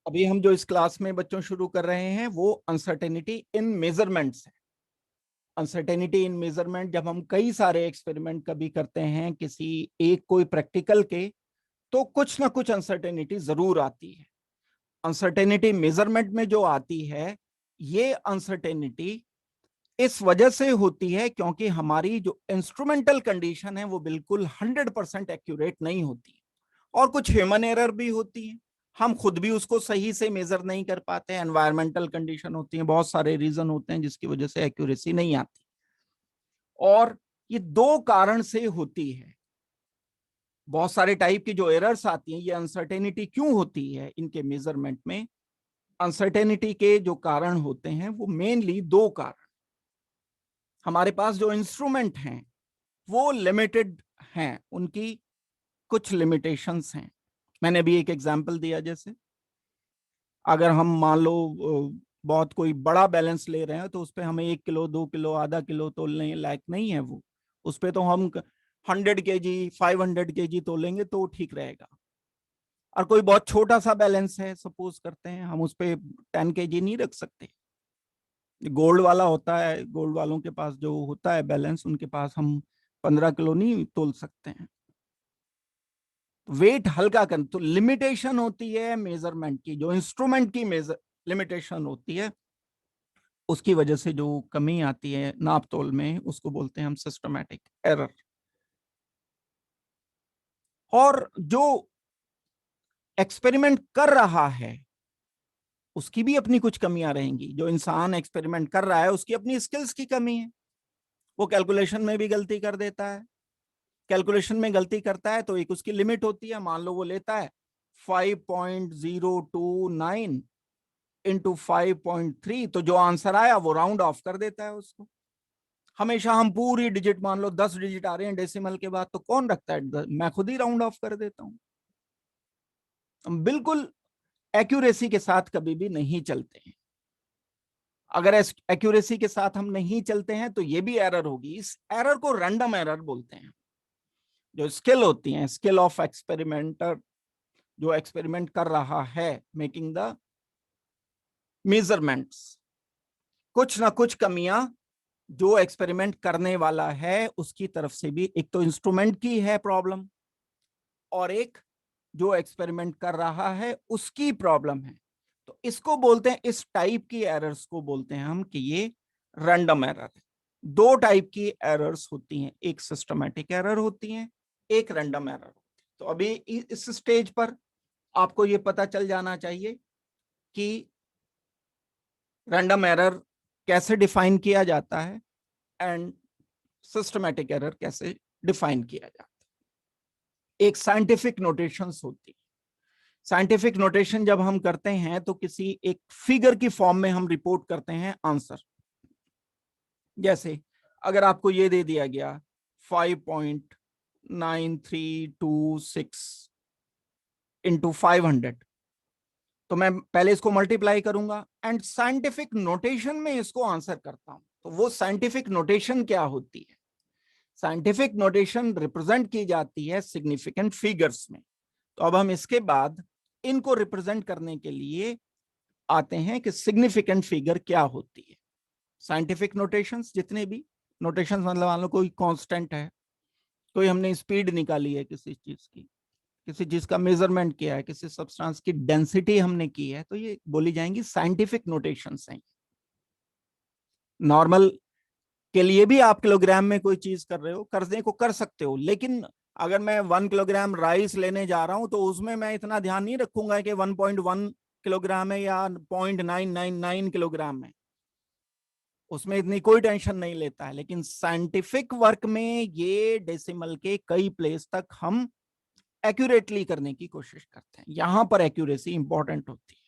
अभी हम जो इस क्लास में बच्चों शुरू कर रहे हैं वो अनसर्टेनिटी इन मेजरमेंट्स है। अनसर्टेनिटी इन मेजरमेंट, जब हम कई सारे एक्सपेरिमेंट कभी करते हैं किसी एक कोई प्रैक्टिकल के, तो कुछ ना कुछ अनसर्टेनिटी जरूर आती है। अनसर्टेनिटी मेजरमेंट में जो आती है, ये अनसर्टेनिटी इस वजह से होती है क्योंकि हमारी जो इंस्ट्रूमेंटल कंडीशन है वो बिल्कुल 100% एक्यूरेट नहीं होती, और कुछ ह्यूमन एरर भी होती है। हम खुद भी उसको सही से मेजर नहीं कर पाते, एनवायरमेंटल कंडीशन होती है, बहुत सारे रीजन होते हैं जिसकी वजह से एक्यूरेसी नहीं आती। और ये दो कारण से होती है। बहुत सारे टाइप की जो एरर्स आती हैं, ये अनसर्टेनिटी क्यों होती है इनके मेजरमेंट में। अनसर्टेनिटी के जो कारण होते हैं वो मेनली दो कारण। हमारे पास जो इंस्ट्रूमेंट हैं वो लिमिटेड हैं, उनकी कुछ लिमिटेशंस हैं। मैंने अभी एक एग्जांपल दिया, जैसे अगर हम मान लो बहुत कोई बड़ा बैलेंस ले रहे हैं तो उस पर हमें 1 किलो 2 किलो आधा किलो तोलने लायक नहीं है वो। उस पर तो हम 100 kg 500 kg तोलेंगे तो ठीक रहेगा। और कोई बहुत छोटा सा बैलेंस है, सपोज करते हैं, हम उस पर 10 kg नहीं रख सकते। गोल्ड वाला होता है, गोल्ड वालों के पास जो होता है बैलेंस, उनके पास हम 15 किलो नहीं तोल सकते हैं। वेट हल्का कर, तो लिमिटेशन होती है मेजरमेंट की, जो इंस्ट्रूमेंट की मेजर लिमिटेशन होती है, उसकी वजह से जो कमी आती है नाप तोल में, उसको बोलते हैं हम सिस्टमैटिक एरर। और जो एक्सपेरिमेंट कर रहा है उसकी भी अपनी कुछ कमियां रहेंगी। जो इंसान एक्सपेरिमेंट कर रहा है उसकी अपनी स्किल्स की कमी है, वो कैलकुलेशन में भी गलती कर देता है। कैलकुलेशन में गलती करता है तो एक उसकी लिमिट होती है। मान लो वो लेता है 5.029 इंटू 5.3, तो जो आंसर आया वो राउंड ऑफ कर देता है उसको। हमेशा हम पूरी डिजिट, मान लो 10 डिजिट आ रहे हैं डेसिमल के बाद, तो कौन रखता है, मैं खुद ही राउंड ऑफ कर देता हूं। हम बिल्कुल एक्यूरेसी के साथ कभी भी नहीं चलते हैं। अगर एक्यूरेसी के साथ हम नहीं चलते हैं तो ये भी एरर होगी। इस एरर को रैंडम एरर बोलते हैं। जो स्किल होती है, स्किल ऑफ एक्सपेरिमेंटर, जो एक्सपेरिमेंट कर रहा है, मेकिंग द मेजरमेंट्स, कुछ ना कुछ कमियां जो एक्सपेरिमेंट करने वाला है उसकी तरफ से भी, एक तो इंस्ट्रूमेंट की है प्रॉब्लम, और एक जो एक्सपेरिमेंट कर रहा है उसकी प्रॉब्लम है। तो इसको बोलते हैं, इस टाइप की एरर्स को बोलते हैं हम कि ये रैंडम एरर है। दो टाइप की एरर्स होती हैं, एक सिस्टमैटिक एरर होती है, एक रैंडम एरर होती है। तो अभी इस स्टेज पर आपको ये पता चल जाना चाहिए कि रैंडम एरर कैसे डिफाइन किया जाता है एंड सिस्टमैटिक एरर कैसे डिफाइन किया जाता है। एक साइंटिफिक नोटेशंस होती है। साइंटिफिक नोटेशन जब हम करते हैं तो किसी एक फिगर की फॉर्म में हम रिपोर्ट करते हैं आंसर। जैसे अगर आपको ये दे दिया गया 5.9326 इंटू 500, तो मैं पहले इसको मल्टीप्लाई करूंगा एंड साइंटिफिक नोटेशन में इसको आंसर करता हूं। तो वो साइंटिफिक नोटेशन क्या होती है? साइंटिफिक नोटेशन रिप्रेजेंट की जाती है सिग्निफिकेंट फिगर्स में। तो अब हम इसके बाद इनको रिप्रेजेंट करने के लिए आते हैं कि सिग्निफिकेंट फिगर क्या होती है। साइंटिफिक नोटेशंस, जितने भी नोटेशंस, मतलब मान लो कोई कांस्टेंट है, कोई हमने स्पीड निकाली है किसी चीज की, किसी चीज का मेजरमेंट किया है, किसी सब्सटेंस की डेंसिटी हमने की है, तो ये बोली जाएंगी साइंटिफिक नोटेशंस हैं। नॉर्मल के लिए भी आप किलोग्राम में कोई चीज कर रहे हो, करने को कर सकते हो, लेकिन अगर मैं 1 किलोग्राम राइस लेने जा रहा हूं तो उसमें मैं इतना ध्यान नहीं रखूंगा कि 1.1 किलोग्राम है या 0.999 किलोग्राम है, उसमें इतनी कोई टेंशन नहीं लेता है। लेकिन साइंटिफिक वर्क में ये डेसिमल के कई प्लेस तक हम एक्यूरेटली करने की कोशिश करते हैं, यहां पर एक्यूरेसी इंपॉर्टेंट होती है।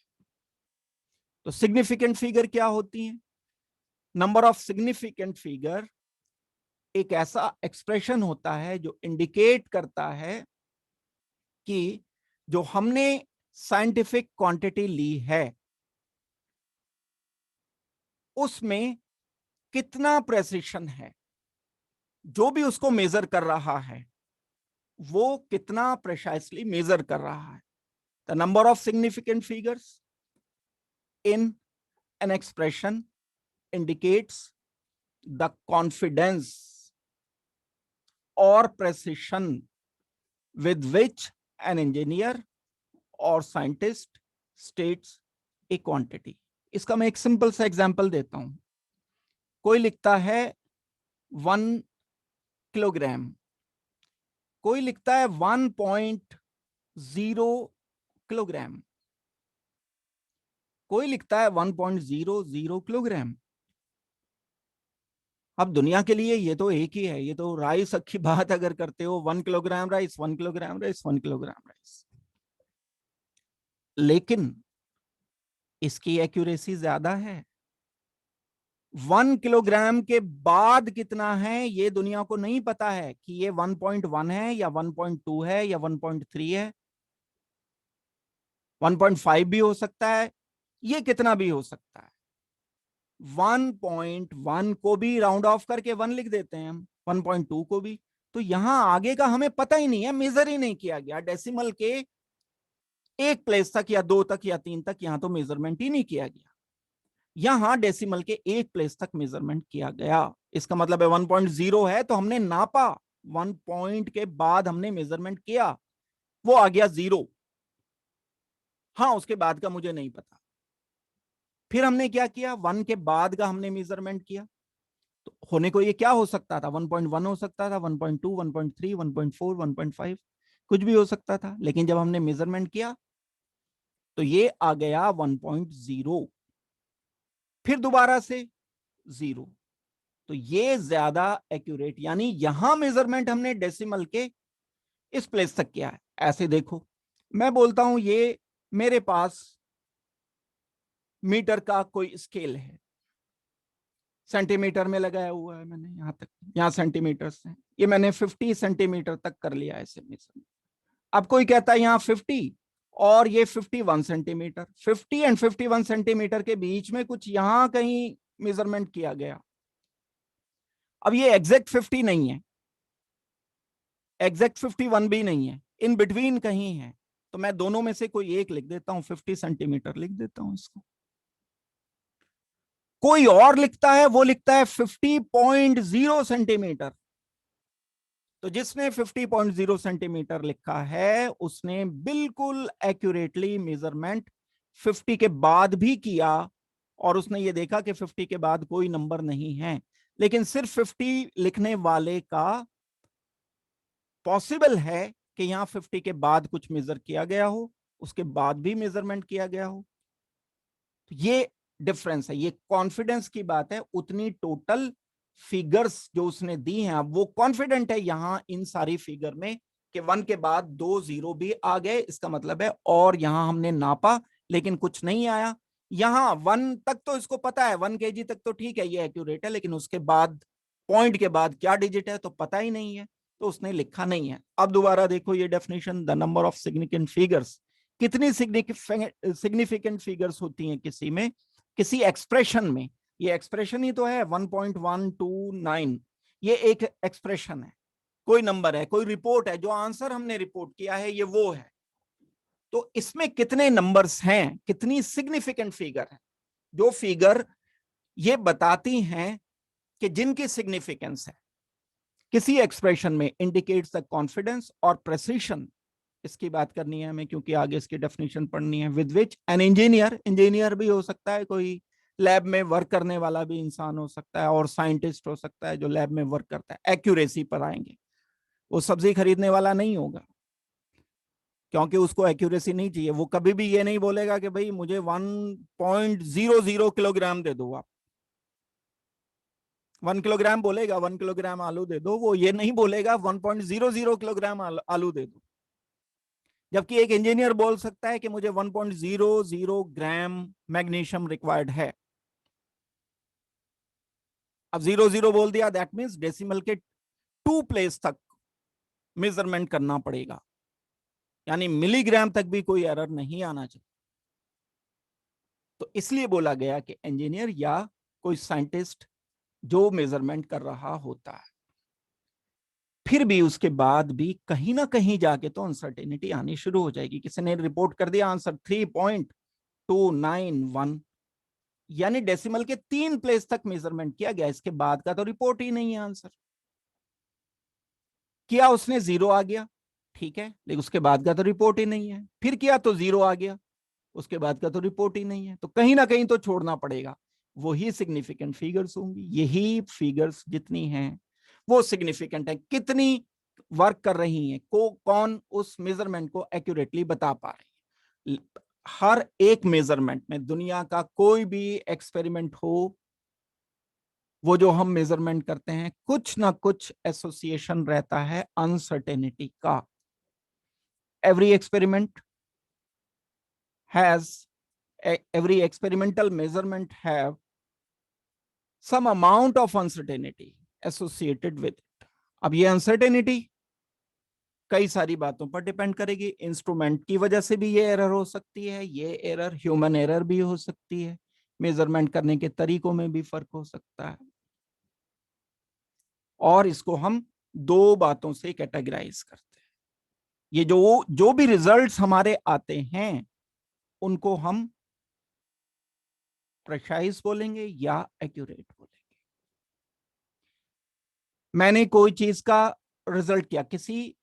तो सिग्निफिकेंट फिगर क्या होती है? नंबर ऑफ सिग्निफिकेंट फिगर एक ऐसा एक्सप्रेशन होता है जो इंडिकेट करता है कि जो हमने साइंटिफिक क्वांटिटी ली है उसमें कितना प्रेसिशन है। जो भी उसको मेजर कर रहा है वो कितना प्रेसाइसली मेजर कर रहा है। The number of significant figures in an expression indicates the confidence or precision with which an engineer or scientist states a quantity. इसका मैं एक सिंपल सा एग्जांपल देता हूं. कोई लिखता है 1 किलोग्राम, कोई लिखता है 1.0 किलोग्राम, कोई लिखता है 1.00 किलोग्राम. अब दुनिया के लिए ये तो एक ही है, ये तो राइस की बात अगर करते हो 1 kilogram rice, 1 kilogram rice, 1 kilogram rice. लेकिन इसकी एक्यूरेसी ज्यादा है. 1 किलोग्राम के बाद कितना है ये दुनिया को नहीं पता है कि ये 1.1 है या 1.2 है या 1.3 है, 1.5 भी हो सकता है, ये कितना भी हो सकता है. 1.1 को भी राउंड ऑफ करके 1 लिख देते हैं हम, 1.2 को भी. तो यहां आगे का हमें पता ही नहीं है, मेजर ही नहीं किया गया. डेसिमल के एक प्लेस तक या 2 तक या 3 तक यहां तो मेजरमेंट ही नहीं किया गया. यहां डेसिमल के एक प्लेस तक मेजरमेंट किया गया. इसका मतलब है 1.0 है तो हमने नापा, 1 पॉइंट के बाद हमने मेजरमेंट किया, वो आ गया 0. हाँ, उसके बाद का मुझे नहीं पता. फिर हमने क्या किया, 1 के बाद का हमने मेजरमेंट किया. तो होने को ये क्या हो सकता था, 1.1 हो सकता था, 1.2, 1.3, 1.4, 1.5, कुछ भी हो सकता था. लेकिन जब हमने मेजरमेंट किया तो ये आ गया 1.0. फिर दोबारा से 0. तो ये ज्यादा एक्यूरेट, यानी यहां मेजरमेंट हमने डेसिमल के इस प्लेस तक किया है. ऐसे देखो, मैं बोलता हूं ये मेरे पास मीटर का कोई स्केल है, सेंटीमीटर में लगाया हुआ है मैंने, यहां तक, यहां सेंटीमीटर से, ये मैंने 50 सेंटीमीटर तक कर लिया ऐसे मेजरमेंट. अब कोई कहता है यहां 50 और ये 51 सेंटीमीटर, 50 एंड 51 सेंटीमीटर के बीच में कुछ यहां कहीं मेजरमेंट किया गया. अब ये एग्जैक्ट 50 नहीं है, एग्जैक्ट 51 भी नहीं है, इन बिटवीन कहीं है. तो मैं दोनों में से कोई एक लिख देता हूं, 50 सेंटीमीटर लिख देता हूं इसको. कोई और लिखता है, वो लिखता है 50.0 सेंटीमीटर. तो जिसने 50.0 सेंटीमीटर लिखा है उसने बिल्कुल एक्यूरेटली मेजरमेंट 50 के बाद भी किया, और उसने ये देखा कि 50 के बाद कोई नंबर नहीं है. लेकिन सिर्फ 50 लिखने वाले का पॉसिबल है कि यहां 50 के बाद कुछ मेजर किया गया हो, उसके बाद भी मेजरमेंट किया गया हो. तो ये डिफरेंस है, ये कॉन्फिडेंस की बात है. उतनी टोटल फिगर्स जो उसने दी हैं, अब वो कॉन्फिडेंट है यहां इन सारी फिगर में कि 1 के बाद 2 0 भी आ गए, इसका मतलब है. और यहां हमने नापा लेकिन कुछ नहीं आया. यहां 1 तक तो इसको पता है, 1 kg तक तो ठीक है, ये एक्यूरेट है, लेकिन उसके बाद पॉइंट के बाद क्या डिजिट है तो पता ही नहीं है, तो उसने लिखा नहीं है. अब दोबारा देखो ये definition, the number of significant figures. कितनी सिग्निफिकेंट फिगर्स होती हैं किसी में, किसी एक्सप्रेशन में. ये एक्सप्रेशन ही तो है 1.129, ये एक एक्सप्रेशन है, कोई नंबर है, कोई रिपोर्ट है, जो आंसर हमने रिपोर्ट किया है ये वो है. तो इसमें कितने नंबर्स हैं, कितनी सिग्निफिकेंट फिगर है, जो फिगर ये बताती हैं कि जिनकी सिग्निफिकेंस है किसी एक्सप्रेशन में, इंडिकेट्स द कॉन्फिडेंस और प्रेसिशन. इसकी बात करनी है हमें क्योंकि आगे इसकी डेफिनेशन पढ़नी है. With which an engineer, engineer भी हो सकता है, कोई लैब में वर्क करने वाला भी इंसान हो सकता है, और साइंटिस्ट हो सकता है जो लैब में वर्क करता है. एक्यूरेसी पर आएंगे, वो सब्जी खरीदने वाला नहीं होगा क्योंकि उसको एक्यूरेसी नहीं चाहिए. वो कभी भी ये नहीं बोलेगा कि भाई मुझे 1.00 किलोग्राम दे दो आप. 1 किलोग्राम बोलेगा, 1 किलोग्राम आलू दे दो, वो ये नहीं बोलेगा 1.00 किलोग्राम आलू दे दो. जबकि एक इंजीनियर बोल सकता है कि मुझे 1.00 ग्राम मैग्नीशियम रिक्वायर्ड है. अब 00 बोल दिया, दैट मींस डेसिमल के 2 प्लेस तक मेजरमेंट करना पड़ेगा, यानी मिलीग्राम तक भी कोई एरर नहीं आना चाहिए. तो इसलिए बोला गया कि इंजीनियर या कोई साइंटिस्ट जो मेजरमेंट कर रहा होता है. फिर भी उसके बाद भी कहीं ना कहीं जाके तो अनसर्टेनिटी आनी शुरू हो जाएगी. किसी ने रिपोर्ट कर दिया आंसर 3.291, यानी डेसिमल के 3 प्लेस तक मेजरमेंट किया गया, इसके बाद का तो रिपोर्ट ही नहीं है। आंसर किया उसने, 0 आ गया, ठीक है, लेकिन उसके बाद का तो रिपोर्ट ही नहीं है। फिर किया तो 0 आ गया, उसके बाद का तो रिपोर्ट ही नहीं है। तो कहीं ना कहीं तो छोड़ना पड़ेगा, वही सिग्निफिकेंट फिगर्स होंगी। यही फिगर्स जितनी हैं वो सिग्निफिकेंट है, कितनी वर्क कर रही हैं, कौन उस मेजरमेंट को एक्यूरेटली बता पा रही है। हर एक मेजरमेंट में, दुनिया का कोई भी एक्सपेरिमेंट हो, वो जो हम मेजरमेंट करते हैं, कुछ ना कुछ एसोसिएशन रहता है अनसर्टेनिटी का। Every experiment has every experimental measurement have some amount of uncertainty associated with it. अब ये uncertainty कई सारी बातों पर डिपेंड करेगी। इंस्ट्रूमेंट की वजह से भी ये एरर हो सकती है, ये एरर ह्यूमन एरर भी हो सकती है, मेजरमेंट करने के तरीकों में भी फर्क हो सकता है। और इसको हम दो बातों से कैटेगराइज करते हैं। ये जो भी रिजल्ट्स हमारे आते हैं उनको हम प्रिसाइज बोलेंगे या एक्यूरेट बोलेंगे। मैंने कोई चीज का रिजल्ट किया, किसी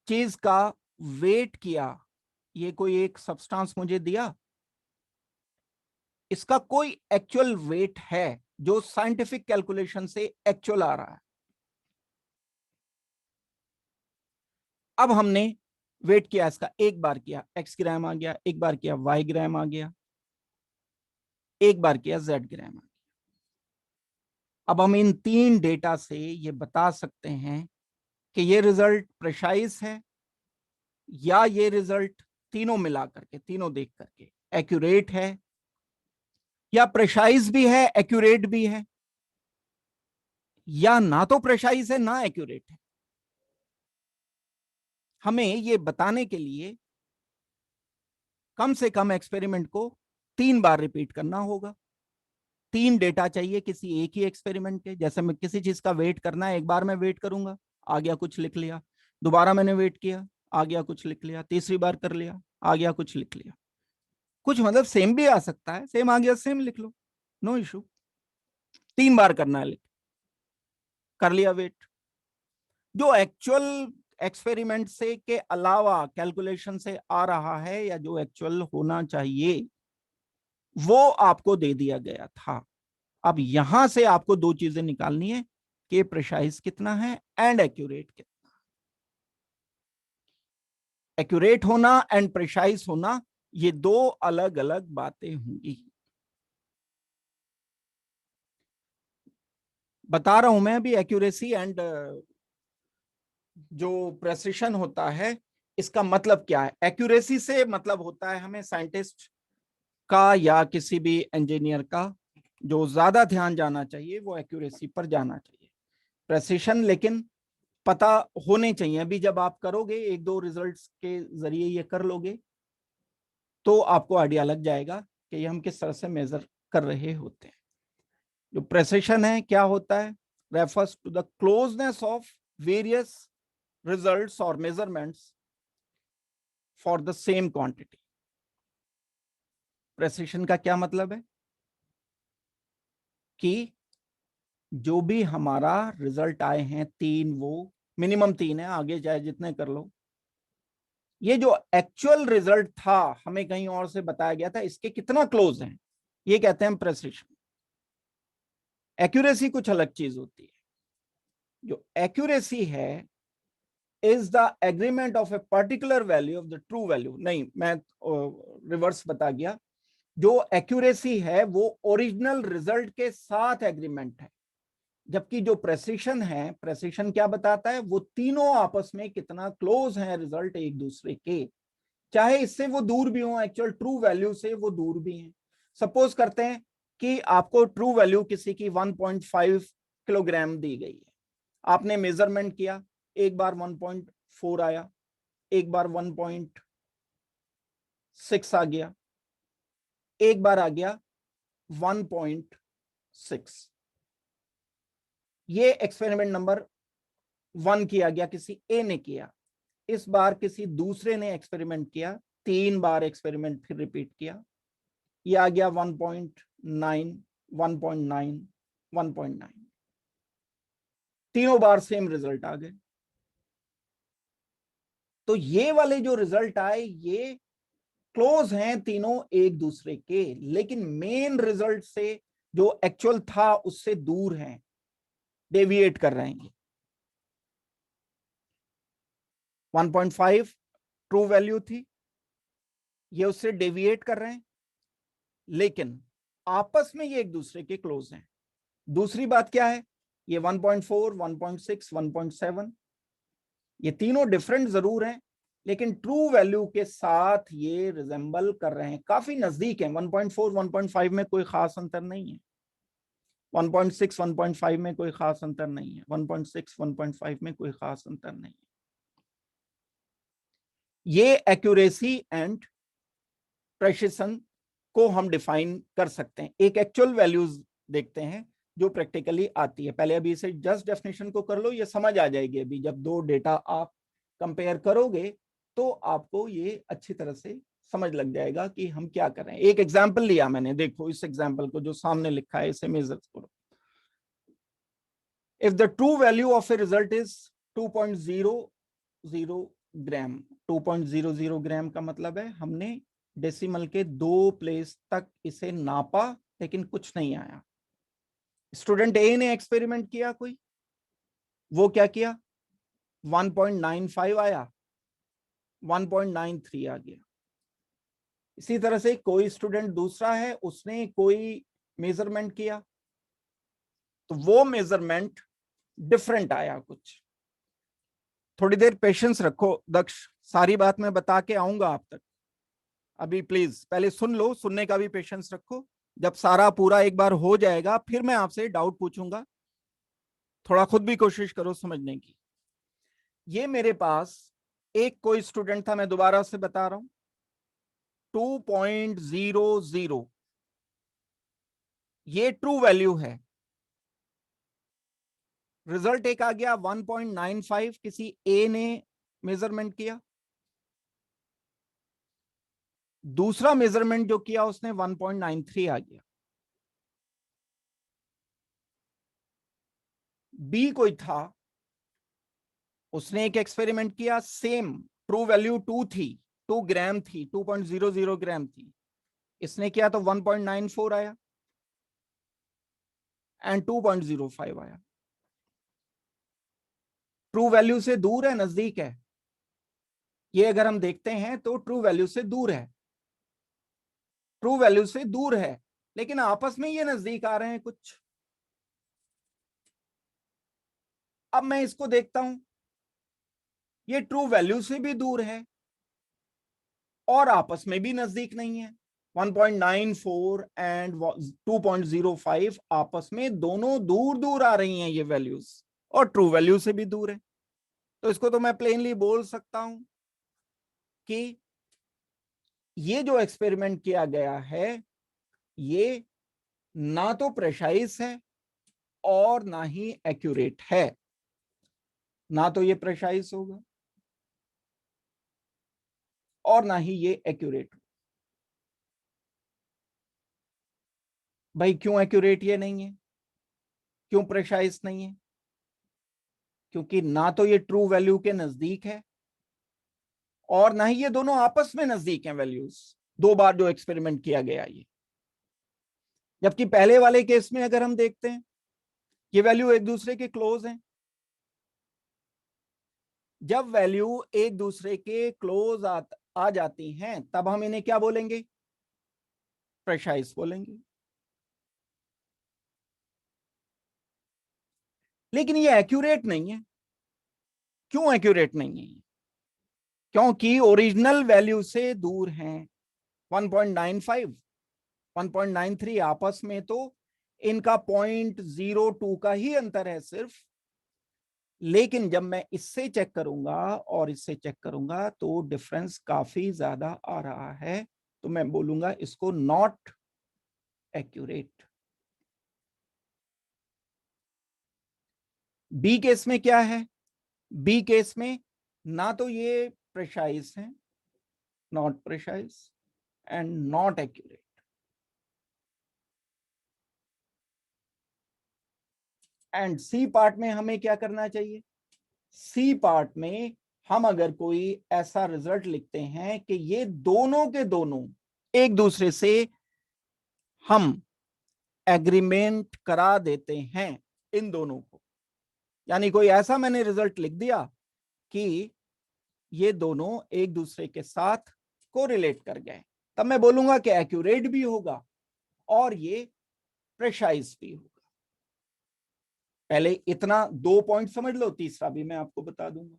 चीज का वेट किया, ये कोई एक सब्सटेंस मुझे दिया, इसका कोई एक्चुअल वेट है जो साइंटिफिक कैलकुलेशन से एक्चुअल आ रहा है। अब हमने वेट किया इसका, एक बार किया x ग्राम आ गया, एक बार किया y ग्राम आ गया, एक बार किया z ग्राम आ गया। अब हम इन 3 डेटा से ये बता सकते हैं कि ये रिजल्ट प्रिसाइज है या ये रिजल्ट तीनों मिला करके, तीनों देख करके एक्यूरेट है, या प्रिसाइज भी है एक्यूरेट भी है, या ना तो प्रिसाइज है ना एक्यूरेट है। हमें ये बताने के लिए कम से कम एक्सपेरिमेंट को 3 बार रिपीट करना होगा। 3 डेटा चाहिए किसी एक ही एक्सपेरिमेंट के। जैसे मैं किसी चीज का वेट करना है, एक बार मैं वेट करूंगा, आ गया कुछ लिख लिया, दोबारा मैंने वेट किया, आ गया कुछ लिख लिया, तीसरी बार कर लिया, आ गया कुछ लिख लिया। कुछ मतलब सेम भी आ सकता है, सेम आ गया सेम लिख लो, नो इशू। 3 बार करना है, लिख कर लिया वेट। जो एक्चुअल एक्सपेरिमेंट से के अलावा कैलकुलेशन से आ रहा है या जो एक्चुअल होना चाहिए वो आपको दे दिया गया था। अब यहां से आपको दो चीजें निकालनी है कि प्रिसाइज कितना है एंड एक्यूरेट कितना। एक्यूरेट होना एंड प्रिसाइज होना, ये दो अलग अलग बातें होंगी। बता रहा हूं मैं अभी, एक्यूरेसी एंड जो प्रेसिशन होता है, इसका मतलब क्या है। एक्यूरेसी से मतलब होता है हमें साइंटिस्ट का या किसी भी इंजीनियर का जो ज्यादा ध्यान जाना चाहिए वो एक्यूरेसी पर जाना चाहिए। प्रेसिशन लेकिन पता होने चाहिए। अभी जब आप करोगे, एक दो रिजल्ट्स के जरिए ये कर लोगे तो आपको आइडिया लग जाएगा कि ये हम किस तरह से मेजर कर रहे होते हैं। जो प्रेसिशन है क्या होता है, refers to the closeness of various results और measurements for the same quantity. Precision का क्या मतलब है कि जो भी हमारा रिजल्ट आए हैं 3, वो मिनिमम 3 है, आगे चाहे जितने कर लो, ये जो एक्चुअल रिजल्ट था हमें कहीं और से बताया गया था, इसके कितना क्लोज है, ये कहते हैं प्रेसिशन। एक्यूरेसी कुछ अलग चीज होती है। जो एक्यूरेसी है is the agreement of a particular value of the true value. नहीं, मैं रिवर्स बता गया। जो एक्यूरेसी है वो ओरिजिनल रिजल्ट के साथ एग्रीमेंट है, जबकि जो प्रेसिशन है, प्रेसिशन क्या बताता है, वो तीनों आपस में कितना क्लोज है रिजल्ट एक दूसरे के, चाहे इससे वो दूर भी हो, एक्चुअल ट्रू वैल्यू से वो दूर भी हैं। सपोज करते हैं कि आपको ट्रू वैल्यू किसी की 1.5 किलोग्राम दी गई है, आपने मेजरमेंट किया, एक बार 1.4 आया, एक बार 1.6 आ गया, एक बार आ गया 1.6। ये एक्सपेरिमेंट नंबर 1 किया गया, किसी ए ने किया। इस बार किसी दूसरे ने एक्सपेरिमेंट किया, 3 बार एक्सपेरिमेंट फिर रिपीट किया, ये आ गया 1.9, 1.9, 1.9, तीनों बार सेम रिजल्ट आ गए। तो ये वाले जो रिजल्ट आए ये क्लोज हैं तीनों एक दूसरे के, लेकिन मेन रिजल्ट से जो एक्चुअल था उससे दूर हैं, डेविएट कर रहे हैं। 1.5 ट्रू वैल्यू थी, ये उससे डेविएट कर रहे हैं, लेकिन आपस में ये एक दूसरे के क्लोज हैं। दूसरी बात क्या है, ये 1.4, 1.6, 1.7 ये तीनों डिफरेंट जरूर हैं, लेकिन ट्रू वैल्यू के साथ ये रिजेंबल कर रहे हैं, काफी नजदीक हैं। 1.4, 1.5 में कोई खास अंतर नहीं है, 1.6, 1.5 में कोई खास अंतर नहीं है, 1.6, 1.5 में कोई खास अंतर नहीं है। ये एक्यूरेसी एंड प्रेसिशन को हम डिफाइन कर सकते हैं। एक एक्चुअल वैल्यूज देखते हैं जो प्रैक्टिकली आती है। पहले अभी इसे जस्ट डेफिनेशन को कर लो, ये समझ आ जाएगी। अभी जब दो डेटा आप कंपेयर करोगे तो आपको ये अच्छी तरह से समझ लग जाएगा कि हम क्या कर रहे हैं। एक एग्जांपल लिया मैंने, देखो इस एग्जांपल को जो सामने लिखा है इसे मेजर करो। If the true value of a result is 2.00 ग्राम, 2.00 ग्राम का मतलब है हमने डेसिमल के 2 प्लेस तक इसे नापा लेकिन कुछ नहीं आया। स्टूडेंट ए ने एक्सपेरिमेंट किया कोई, वो क्या किया, 1.95 आया, 1.93 आ गया। इसी तरह से कोई स्टूडेंट दूसरा है, उसने कोई मेजरमेंट किया तो वो मेजरमेंट डिफरेंट आया कुछ। थोड़ी देर पेशेंस रखो दक्ष, सारी बात मैं बता के आऊंगा आप तक। अभी प्लीज पहले सुन लो, सुनने का भी पेशेंस रखो। जब सारा पूरा एक बार हो जाएगा फिर मैं आपसे डाउट पूछूंगा, थोड़ा खुद भी कोशिश करो समझने की। ये मेरे पास एक कोई स्टूडेंट था, मैं दोबारा से बता रहा हूं, 2.00 ये ट्रू वैल्यू है। रिजल्ट एक आ गया 1.95, किसी ए ने मेजरमेंट किया। दूसरा मेजरमेंट जो किया उसने 1.93 आ गया। बी कोई था, उसने एक एक्सपेरिमेंट किया, सेम ट्रू वैल्यू 2 थी, 2 ग्राम थी, 2.00 ग्राम थी। इसने किया तो 1.94 आया एंड 2.05 आया। ट्रू वैल्यू से दूर है नजदीक है, ये अगर हम देखते हैं तो ट्रू वैल्यू से दूर है, ट्रू वैल्यू से दूर है, लेकिन आपस में ये नजदीक आ रहे हैं कुछ। अब मैं इसको देखता हूं, ये ट्रू वैल्यू से भी दूर है और आपस में भी नजदीक नहीं है। 1.94 एंड 2.05 आपस में दोनों दूर दूर आ रही हैं ये वैल्यूज, और ट्रू वैल्यू से भी दूर है। तो इसको तो मैं प्लेनली बोल सकता हूं कि ये जो एक्सपेरिमेंट किया गया है ये ना तो प्रेसाइज है और ना ही एक्यूरेट है। ना तो ये प्रेसाइज होगा और ना ही ये एक्यूरेट। भाई क्यों एक्यूरेट ये नहीं है, क्यों प्रेसाइज नहीं है? क्योंकि ना तो ये ट्रू वैल्यू के नजदीक है और ना ही ये दोनों आपस में नजदीक हैं वैल्यूज, दो बार जो एक्सपेरिमेंट किया गया ये। जबकि पहले वाले केस में अगर हम देखते हैं ये वैल्यू एक दूसरे के क्लोज हैं। जब वैल्यू एक दूसरे के क्लोज आ जाती हैं तब हम इन्हें क्या बोलेंगे, प्रेसाइज बोलेंगे। लेकिन ये एक्यूरेट नहीं है। क्यों एक्यूरेट नहीं है? क्योंकि ओरिजिनल वैल्यू से दूर हैं। 1.95, 1.93 आपस में तो इनका 0.02 का ही अंतर है सिर्फ। लेकिन जब मैं इससे चेक करूंगा और इससे चेक करूंगा तो डिफरेंस काफी ज्यादा आ रहा है, तो मैं बोलूंगा इसको नॉट एक्यूरेट। बी केस में क्या है, बी केस में ना तो ये प्रेसाइज है, not precise and not accurate. And C part में हमें क्या करना चाहिए? सी पार्ट में हम अगर कोई ऐसा रिजल्ट लिखते हैं कि ये दोनों के दोनों एक दूसरे से हम एग्रीमेंट करा देते हैं इन दोनों को, यानी कोई ऐसा मैंने रिजल्ट लिख दिया कि ये दोनों एक दूसरे के साथ कोरिलेट कर गए, तब मैं बोलूंगा कि एक्यूरेट भी होगा और ये प्रेसाइज भी होगा। पहले इतना 2 पॉइंट समझ लो, तीसरा भी मैं आपको बता दूंगा।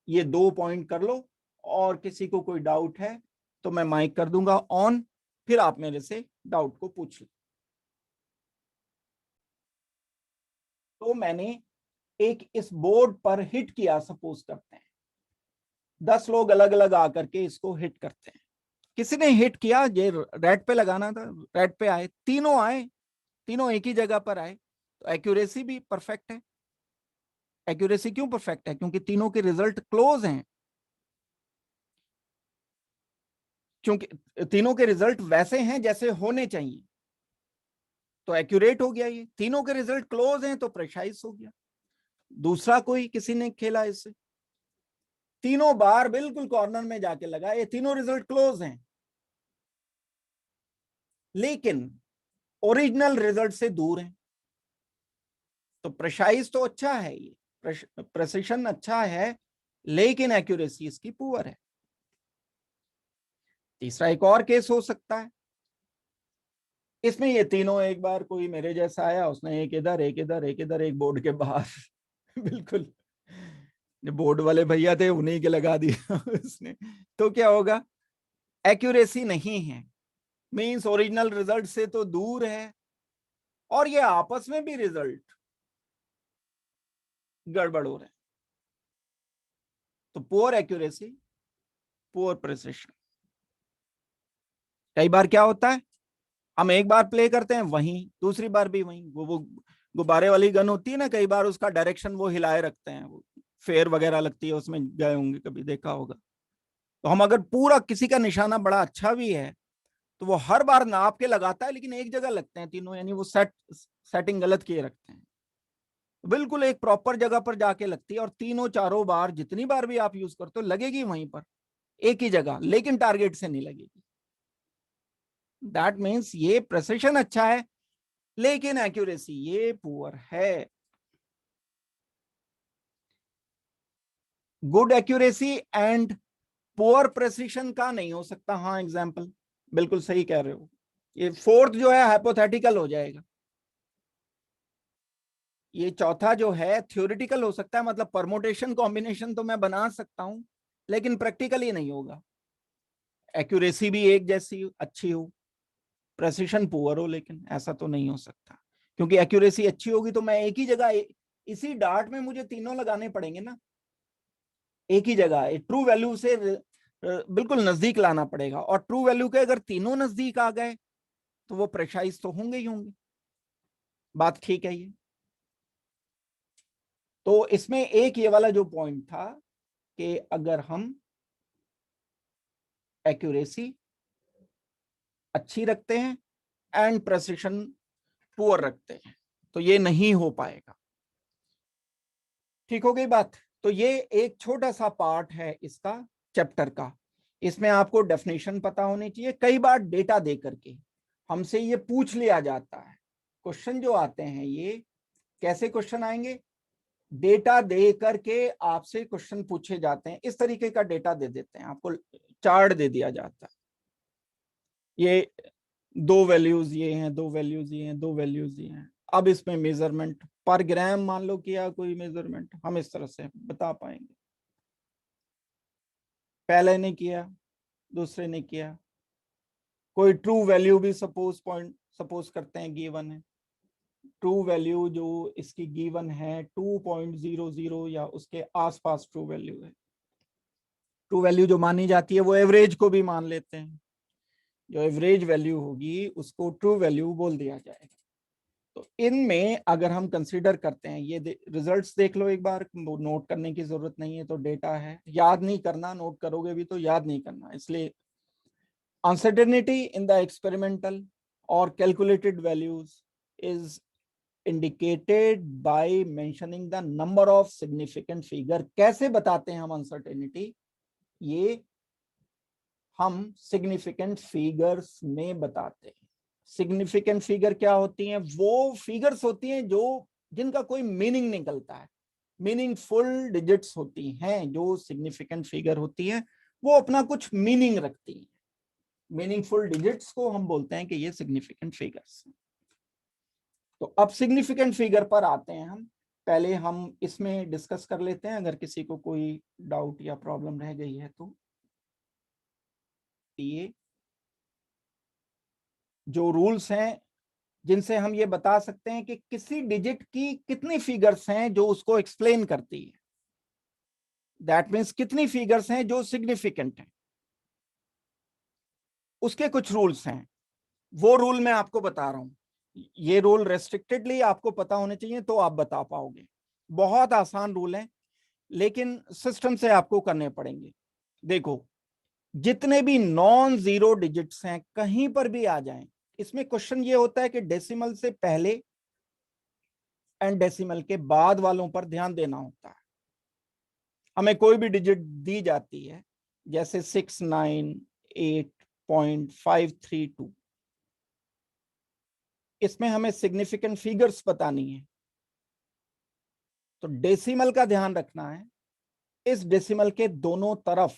ये 2 पॉइंट कर लो, और किसी को कोई डाउट है तो मैं माइक कर दूंगा ऑन, फिर आप मेरे से डाउट को पूछ लो। तो मैंने एक इस बोर्ड पर हिट किया, सपोज करते हैं 10 लोग अलग अलग आकर के इसको हिट करते हैं। किसी ने हिट किया, ये रेड पे लगाना था, रेड पे आए, तीनों आए, तीनों एक ही जगह पर आए, तो एक्यूरेसी भी परफेक्ट है। एक्यूरेसी क्यों परफेक्ट है? क्योंकि तीनों के रिजल्ट क्लोज हैं, क्योंकि तीनों के रिजल्ट वैसे हैं जैसे होने चाहिए, तो एक्यूरेट हो गया। ये तीनों के रिजल्ट क्लोज हैं तो प्रेसाइज हो गया। दूसरा कोई किसी ने खेला इससे, तीनों बार बिल्कुल कॉर्नर में जाके लगा, ये तीनों रिजल्ट क्लोज हैं, लेकिन ओरिजिनल रिजल्ट से दूर हैं, तो प्रेसाइज तो अच्छा है, ये प्रेसिशन अच्छा है, लेकिन एक्यूरेसी इसकी पुअर है। तीसरा एक और केस हो सकता है, इसमें ये तीनों एक बार कोई मेरे जैसा आया, उसने एक इधर एक इधर एक इधर एक बोर्ड के बाहर बिल्कुल जो बोर्ड वाले भैया थे उन्हीं के लगा दिया उसने, तो क्या होगा? एक्यूरेसी नहीं है, मींस ओरिजिनल रिजल्ट से तो दूर है, और ये आपस में भी रिजल्ट गड़बड़ हो रहे हैं। तो पुअर एक्यूरेसी, पुअर प्रिसिशन। कई बार क्या होता है, हम एक बार प्ले करते हैं वहीं, दूसरी बार भी वहीं, वो गुब्बारे वाली गन होती है ना, कई बार उसका डायरेक्शन वो हिलाए रखते हैं, वो फेयर वगैरह लगती है उसमें, गए होंगे कभी, देखा होगा। तो हम अगर पूरा, किसी का निशाना बड़ा अच्छा भी है तो वो हर बार नाप के लगाता है, लेकिन एक जगह लगते हैं तीनों, यानी वो सेटिंग गलत किए रखते हैं, बिल्कुल एक प्रॉपर जगह पर जाके लगती है, और तीनों चारों बार जितनी बार भी आप यूज करते हो लगेगी वहीं पर, एक ही जगह, लेकिन टारगेट से नहीं लगेगी। दैट मीन्स ये प्रेसिशन अच्छा है, लेकिन एक्यूरेसी ये पुअर है। Good accuracy and poor precision का नहीं हो सकता। हाँ, एग्जाम्पल बिल्कुल सही कह रहे हो, ये फोर्थ जो है हाइपोथेटिकल हो जाएगा, ये चौथा जो है थ्योरेटिकल हो सकता है, मतलब परमोटेशन कॉम्बिनेशन तो मैं बना सकता हूं, लेकिन प्रैक्टिकली नहीं होगा। एक्यूरेसी भी एक जैसी अच्छी हो, प्रेसिशन पुअर हो, लेकिन ऐसा तो नहीं हो सकता, क्योंकि एक्यूरेसी अच्छी होगी तो मैं एक ही जगह, इसी डार्ट में मुझे तीनों लगाने पड़ेंगे ना, एक ही जगह ट्रू वैल्यू से बिल्कुल नजदीक लाना पड़ेगा, और ट्रू वैल्यू के अगर तीनों नजदीक आ गए तो वो प्रेसाइज तो होंगे ही होंगे। बात ठीक है ये। तो इसमें एक ये वाला जो पॉइंट था कि अगर हम एक्यूरेसी अच्छी रखते हैं एंड प्रेसिशन पुअर रखते हैं तो ये नहीं हो पाएगा। ठीक हो गई बात? तो ये एक छोटा सा पार्ट है इसका चैप्टर का, इसमें आपको डेफिनेशन पता होनी चाहिए। कई बार डेटा दे करके हमसे ये पूछ लिया जाता है, क्वेश्चन जो आते हैं ये कैसे क्वेश्चन आएंगे, डेटा दे करके आपसे क्वेश्चन पूछे जाते हैं, इस तरीके का डेटा दे देते हैं आपको, चार्ट दे दिया जाता है, ये 2 वैल्यूज ये हैं, 2 वैल्यूज ये हैं, 2 वैल्यूज ये हैं, अब इसमें मेजरमेंट पर ग्राम मान लो किया कोई मेजरमेंट, हम इस तरह से बता पाएंगे। पहले ने किया, दूसरे ने किया, कोई ट्रू वैल्यू भी सपोज करते हैं गिवन है, ट्रू वैल्यू जो इसकी गिवन है 2.00 या उसके आसपास ट्रू वैल्यू है। ट्रू वैल्यू जो मानी जाती है वो एवरेज को भी मान लेते हैं, जो एवरेज वैल्यू होगी उसको ट्रू वैल्यू बोल दिया जाएगा। तो इनमें अगर हम कंसीडर करते हैं, ये रिजल्ट्स देख लो एक बार, नोट करने की जरूरत नहीं है, तो डेटा है, याद नहीं करना, नोट करोगे भी तो याद नहीं करना, इसलिए uncertainty in the experimental or calculated values is indicated by mentioning the number of significant figure. कैसे बताते हैं हम अनसर्टेनिटी? ये हम सिग्निफिकेंट फिगर्स में बताते हैं। सिग्निफिकेंट फिगर क्या होती हैं? वो फिगर्स होती हैं जो जिनका कोई मीनिंग निकलता है, मीनिंगफुल डिजिट्स होती हैं। जो सिग्निफिकेंट फिगर होती है वो अपना कुछ मीनिंग रखती है। मीनिंगफुल डिजिट्स को हम बोलते हैं कि ये सिग्निफिकेंट फिगर्स। तो अब सिग्निफिकेंट फिगर पर आते हैं हम। पहले हम इसमें डिस्कस कर लेते हैं, अगर किसी को कोई डाउट या प्रॉब्लम रह गई है तो। ये जो रूल्स हैं जिनसे हम ये बता सकते हैं कि किसी डिजिट की कितनी फिगर्स हैं जो उसको एक्सप्लेन करती है। दैट मीन्स कितनी फिगर्स हैं जो सिग्निफिकेंट हैं, उसके कुछ रूल्स हैं। वो रूल मैं आपको बता रहा हूं। ये रूल रेस्ट्रिक्टेडली आपको पता होने चाहिए तो आप बता पाओगे। बहुत आसान रूल है लेकिन सिस्टम से आपको करने पड़ेंगे। देखो, जितने भी नॉन जीरो डिजिट्स हैं कहीं पर भी आ जाएं, इसमें क्वेश्चन ये होता है कि डेसिमल से पहले एंड डेसिमल के बाद वालों पर ध्यान देना होता है। हमें कोई भी डिजिट दी जाती है जैसे 698.532, इसमें हमें सिग्निफिकेंट फिगर्स बतानी है तो डेसिमल का ध्यान रखना है। इस डेसिमल के दोनों तरफ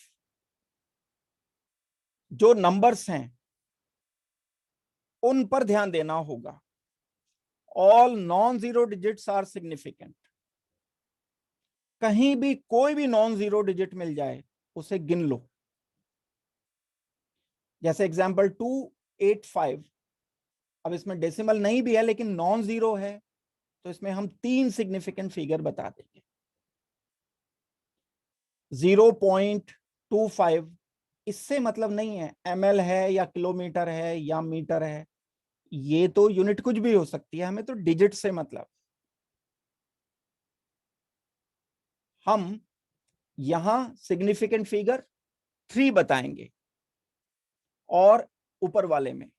जो नंबर्स हैं उन पर ध्यान देना होगा। All non zero digits are significant. कहीं भी कोई भी नॉन जीरो डिजिट मिल जाए उसे गिन लो। जैसे एग्जांपल 285, अब इसमें डेसिमल नहीं भी है लेकिन नॉन जीरो है तो इसमें हम 3 सिग्निफिकेंट फिगर बता देंगे। 0.25 इससे मतलब नहीं है ml है या किलोमीटर है या मीटर है, ये तो यूनिट कुछ भी हो सकती है, हमें तो डिजिट से मतलब। हम यहां सिग्निफिकेंट फिगर 3 बताएंगे और ऊपर वाले में,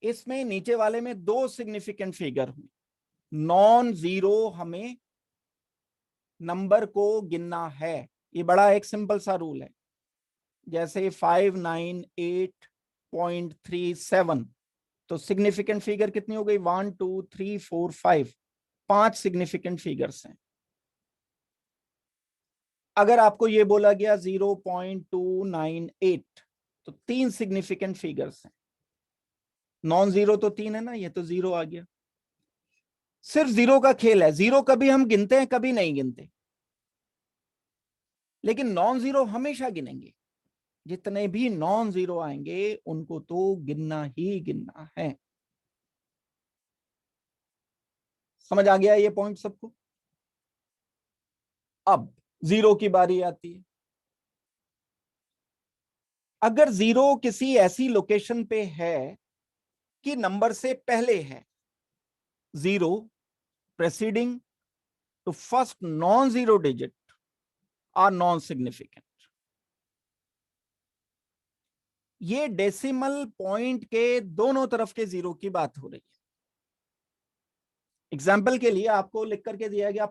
इसमें नीचे वाले में 2 सिग्निफिकेंट फिगर होंगे। नॉन जीरो हमें नंबर को गिनना है। ये बड़ा एक सिंपल सा रूल है। जैसे 598.37, तो सिग्निफिकेंट फिगर कितनी हो गई? 1 2 3 4 5, 5 सिग्निफिकेंट फिगर्स हैं। अगर आपको ये बोला गया 0.298 तो 3 सिग्निफिकेंट फिगर्स हैं। नॉन जीरो तो 3 है ना, ये तो 0 आ गया। सिर्फ जीरो का खेल है, जीरो कभी हम गिनते हैं कभी नहीं गिनते, लेकिन नॉन जीरो हमेशा गिनेंगे। जितने भी नॉन जीरो आएंगे उनको तो गिनना ही गिनना है। समझ आ गया ये पॉइंट सबको? अब जीरो की बारी आती है। अगर जीरो किसी ऐसी लोकेशन पे है कि नंबर से पहले है, zero preceding to first non zero digit are non significant. ये डेसिमल पॉइंट के दोनों तरफ के जीरो की बात हो रही है। एग्जाम्पल के लिए आपको लिख करके दिया गया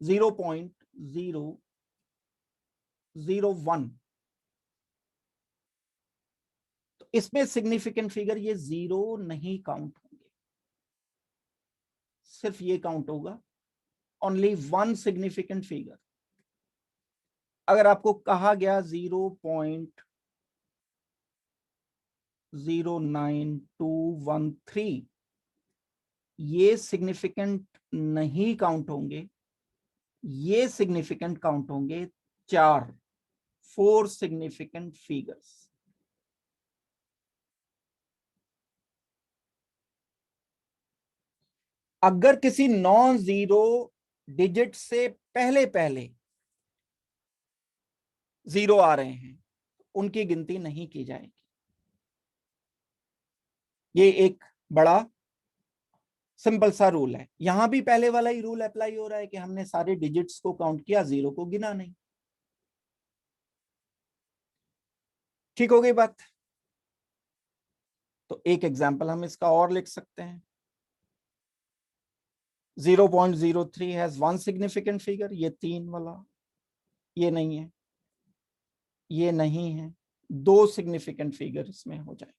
0.001, तो इसमें सिग्निफिकेंट फिगर ये जीरो नहीं काउंट होंगे, सिर्फ ये काउंट होगा ओनली 1 सिग्निफिकेंट फिगर। अगर आपको कहा गया 0.09213, ये सिग्निफिकेंट नहीं काउंट होंगे, ये सिग्निफिकेंट काउंट होंगे 4 सिग्निफिकेंट फिगर्स। अगर किसी नॉन जीरो डिजिट से पहले पहले जीरो आ रहे हैं उनकी गिनती नहीं की जाएगी। ये एक बड़ा सिंपल सा रूल है। यहां भी पहले वाला ही रूल अप्लाई हो रहा है कि हमने सारे डिजिट्स को काउंट किया, जीरो को गिना नहीं। ठीक हो गई बात? तो एक एग्जांपल हम इसका और लिख सकते हैं। 0.03 हैज वन सिग्निफिकेंट फिगर, ये 3 वाला, ये नहीं है, ये नहीं है, 2 सिग्निफिकेंट फिगर इसमें हो जाएंगे।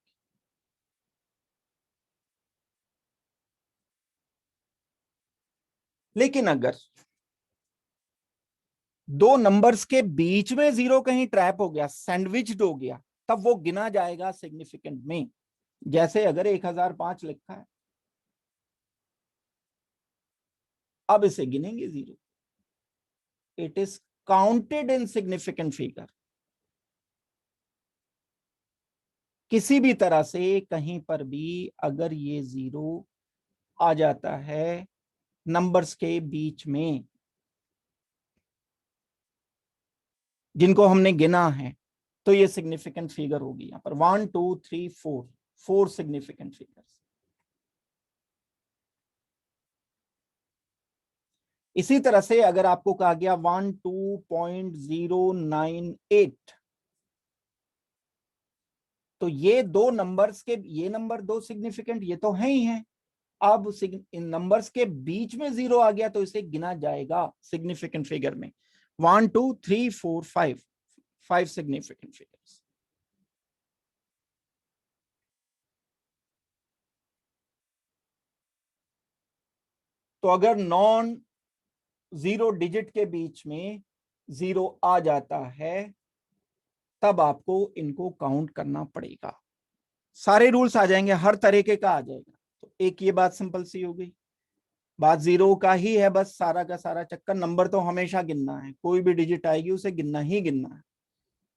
लेकिन अगर 2 नंबर्स के बीच में 0 कहीं ट्रैप हो गया, सैंडविच्ड हो गया, तब वो गिना जाएगा सिग्निफिकेंट में। जैसे अगर 1005 लिखा है, अब इसे गिनेंगे 0, it is counted in significant figure. किसी भी तरह से कहीं पर भी अगर ये 0 आ जाता है नंबर्स के बीच में जिनको हमने गिना है, तो ये सिग्निफिकेंट फिगर होगी। यहां पर 1 2 3 4, 4 सिग्निफिकेंट फिगर्स। इसी तरह से अगर आपको कहा गया 12.098, तो ये 2 नंबर्स के, ये नंबर 2 सिग्निफिकेंट, ये तो है ही है। अब इन नंबर्स के बीच में 0 आ गया तो इसे गिना जाएगा सिग्निफिकेंट फिगर में। 1 2 3 4 5, 5 सिग्निफिकेंट फिगर्स। तो अगर नॉन 0 डिजिट के बीच में 0 आ जाता है, तब आपको इनको काउंट करना पड़ेगा। सारे रूल्स आ जाएंगे, हर तरीके का आ जाएगा। तो एक ये बात सिंपल सी हो गई। बात 0 का ही है, बस सारा का सारा चक्कर। नंबर तो हमेशा गिनना है, कोई भी डिजिट आएगी उसे गिनना ही गिनना है।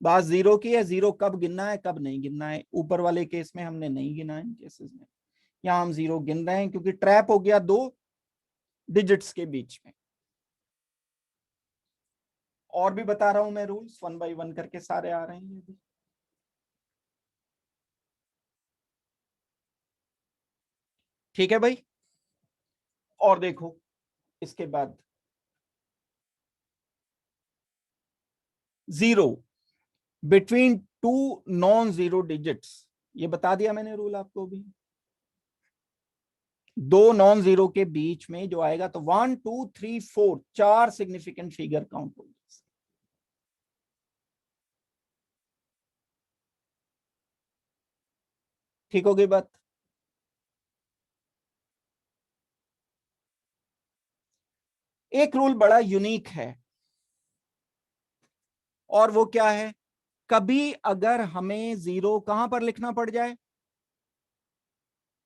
बात 0 की है, 0 कब गिनना है कब नहीं गिनना है। ऊपर वाले केस में हमने नहीं गिना है, केसेस में यहां हम 0 गिन रहे हैं क्योंकि ट्रैप हो गया 2 डिजिट्स के बीच में। और भी बता रहा हूं मैं रूल्स, 1 बाय 1 करके सारे आ रहे हैं अभी। ठीक है भाई। और देखो इसके बाद 0 बिटवीन 2 नॉन 0 डिजिट्स, ये बता दिया मैंने रूल आपको भी। 2 नॉन 0 के बीच में जो आएगा, तो 1 2 3 4, 4 सिग्निफिकेंट फिगर काउंट होगी। ठीक हो गई बात। एक रूल बड़ा यूनिक है, और वो क्या है, कभी अगर हमें 0 कहां पर लिखना पड़ जाए,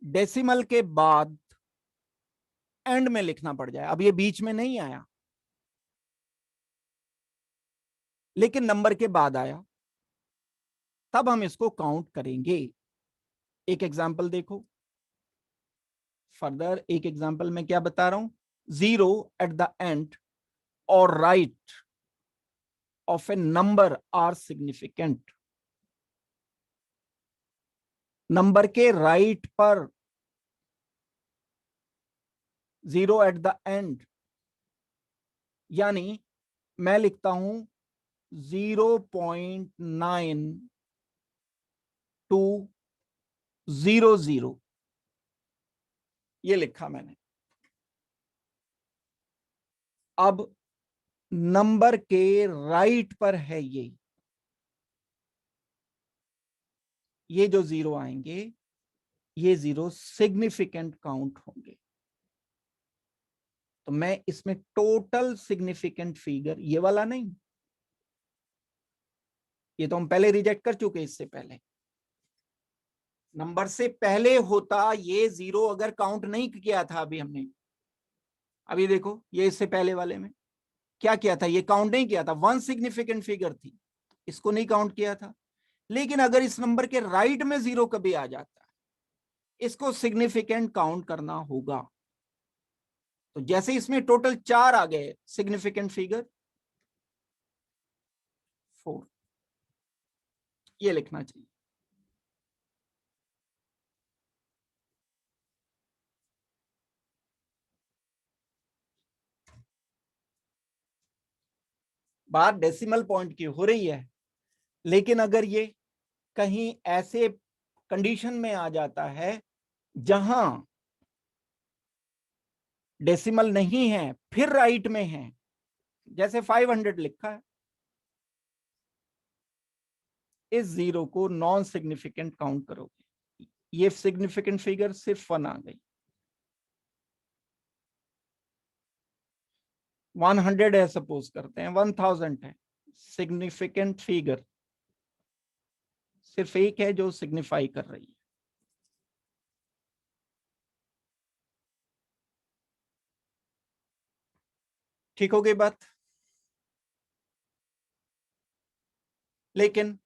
डेसिमल के बाद एंड में लिखना पड़ जाए। अब ये बीच में नहीं आया, लेकिन नंबर के बाद आया, तब हम इसको काउंट करेंगे। एक एग्जांपल देखो, फर्दर एक एग्जांपल में क्या बता रहा हूं, 0 एट द एंड और right of a number are significant. Number के राइट पर 0 एट द एंड, यानी मैं लिखता हूं 0.9200, ये लिखा मैंने। अब नंबर के राइट पर है ये जो 0 आएंगे, ये 0 सिग्निफिकेंट काउंट होंगे। तो मैं इसमें टोटल सिग्निफिकेंट फिगर, ये वाला नहीं, ये तो हम पहले रिजेक्ट कर चुके। इससे पहले, नंबर से पहले होता ये 0 अगर काउंट नहीं किया था अभी हमने, अभी देखो ये इससे पहले वाले में क्या किया था, ये काउंट नहीं किया था, 1 सिग्निफिकेंट फिगर थी, इसको नहीं काउंट किया था। लेकिन अगर इस नंबर के राइट में 0 कभी आ जाता है, इसको सिग्निफिकेंट काउंट करना होगा। तो जैसे इसमें टोटल 4 आ गए सिग्निफिकेंट फिगर, 4, ये लिखना चाहिए। बात डेसिमल पॉइंट की हो रही है, लेकिन अगर ये कहीं ऐसे कंडीशन में आ जाता है जहां डेसिमल नहीं है फिर राइट में है, जैसे 500 लिखा है, इस जीरो को नॉन सिग्निफिकेंट काउंट करोगे। ये सिग्निफिकेंट फिगर सिर्फ 1 आ गई। 100 है, सपोज करते हैं 1000 है, सिग्निफिकेंट फिगर सिर्फ एक है जो सिग्निफाई कर रही है। ठीक हो गई बात। लेकिन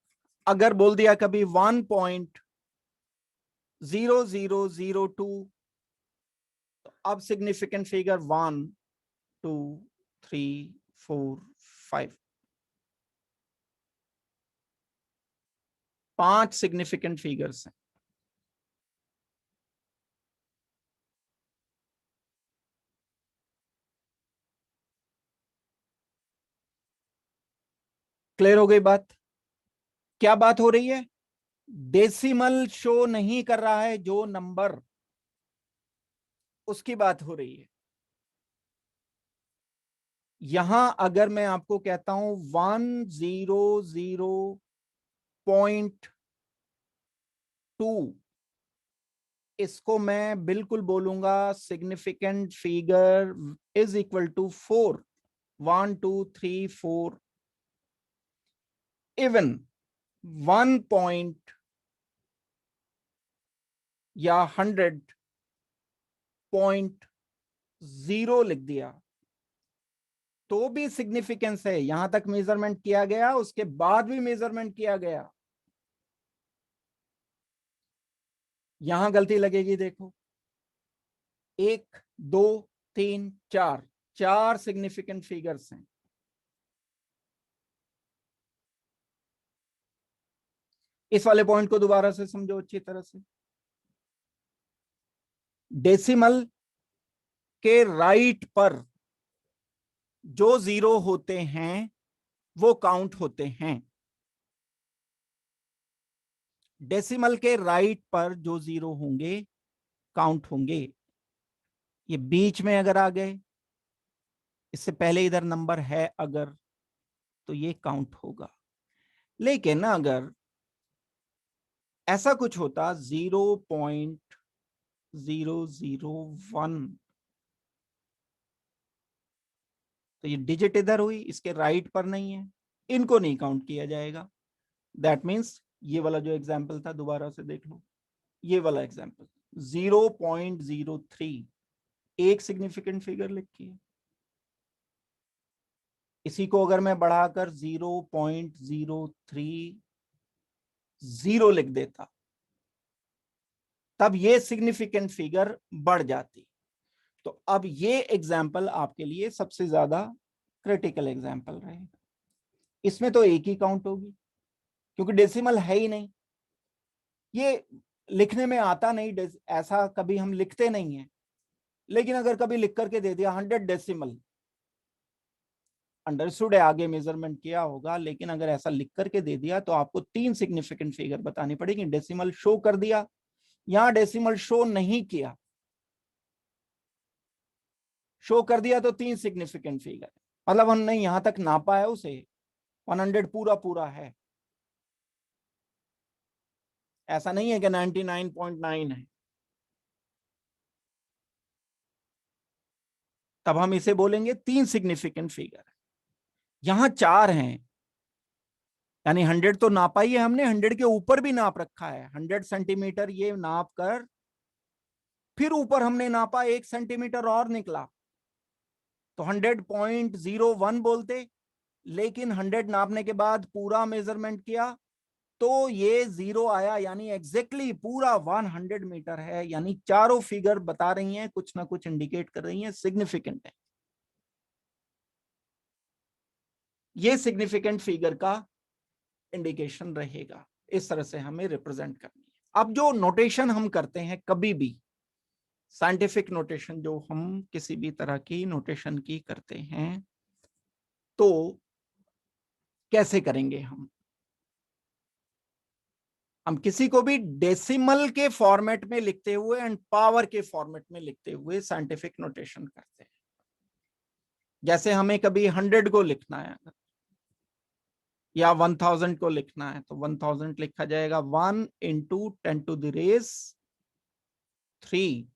अगर बोल दिया कभी 1.0002, तो अब सिग्निफिकेंट फिगर 1 2 3 4 5, 5 सिग्निफिकेंट फिगर्स हैं। क्लियर हो गई बात। क्या बात हो रही है? डेसिमल शो नहीं कर रहा है जो नंबर, उसकी बात हो रही है। यहां अगर मैं आपको कहता हूं 100.2, इसको मैं बिल्कुल बोलूंगा significant figure is equal to 4, 1 2 3 4, even 1 point या 100.0 लिख दिया तो भी सिग्निफिकेंस है। यहां तक मेजरमेंट किया गया, उसके बाद भी मेजरमेंट किया गया। यहां गलती लगेगी, देखो 1 2 3 4, 4 सिग्निफिकेंट फिगर्स हैं। इस वाले पॉइंट को दोबारा से समझो अच्छी तरह से। डेसिमल के राइट पर जो जीरो होते हैं वो काउंट होते हैं। डेसिमल के राइट पर जो जीरो होंगे काउंट होंगे। ये बीच में अगर आ गए, इससे पहले इधर नंबर है अगर, तो ये काउंट होगा। लेकिन अगर ऐसा कुछ होता 0.001, तो ये डिजिट इधर हुई, इसके राइट पर नहीं है, इनको नहीं काउंट किया जाएगा। दैट मीन्स ये वाला जो एग्जाम्पल था दोबारा से देख लो, ये वाला एग्जाम्पल 0.03, एक सिग्निफिकेंट फिगर लिखी है। इसी को अगर मैं बढ़ाकर 0.030 लिख देता, तब ये सिग्निफिकेंट फिगर बढ़ जाती। तो अब ये एग्जाम्पल आपके लिए सबसे ज्यादा क्रिटिकल एग्जाम्पल रहेगा। इसमें तो एक ही काउंट होगी क्योंकि डेसिमल है ही नहीं। ये लिखने में आता नहीं, ऐसा कभी हम लिखते नहीं है। लेकिन अगर कभी लिख करके दे दिया 100 डेसिमल, अंडरस्टूड है आगे मेजरमेंट किया होगा, लेकिन अगर ऐसा लिख करके दे दिया तो आपको 3 सिग्निफिकेंट फिगर बतानी पड़ेगी। डेसिमल शो कर दिया, यहां डेसिमल शो नहीं किया, शो कर दिया तो 3 सिग्निफिकेंट फिगर, मतलब हमने यहां तक नापा है उसे, 100 पूरा पूरा है। ऐसा नहीं है कि 99.9 है। तब हम इसे बोलेंगे 3 सिग्निफिकेंट फिगर। यहां 4 हैं, यानी 100 तो नापा ही है हमने, 100 के ऊपर भी नाप रखा है, 100 सेंटीमीटर ये नाप कर फिर ऊपर हमने नापा 1 सेंटीमीटर और निकला, तो 100.01 बोलते। लेकिन 100 नापने के बाद पूरा मेजरमेंट किया तो ये 0 आया, यानी एग्जैक्टली पूरा 100 मीटर है। यानी चारों फिगर बता रही हैं, कुछ ना कुछ इंडिकेट कर रही हैं, सिग्निफिकेंट है। ये सिग्निफिकेंट फिगर का इंडिकेशन रहेगा। इस तरह से हमें रिप्रेजेंट करनी है। अब जो नोटेशन हम करते हैं कभी भी, साइंटिफिक नोटेशन जो हम किसी भी तरह की नोटेशन की करते हैं, तो कैसे करेंगे हम? हम किसी को भी डेसिमल के फॉर्मेट में लिखते हुए एंड पावर के फॉर्मेट में लिखते हुए साइंटिफिक नोटेशन करते हैं। जैसे हमें कभी 100 को लिखना है या 1000 को लिखना है, तो 1000 लिखा जाएगा 1 इंटू 10⁻³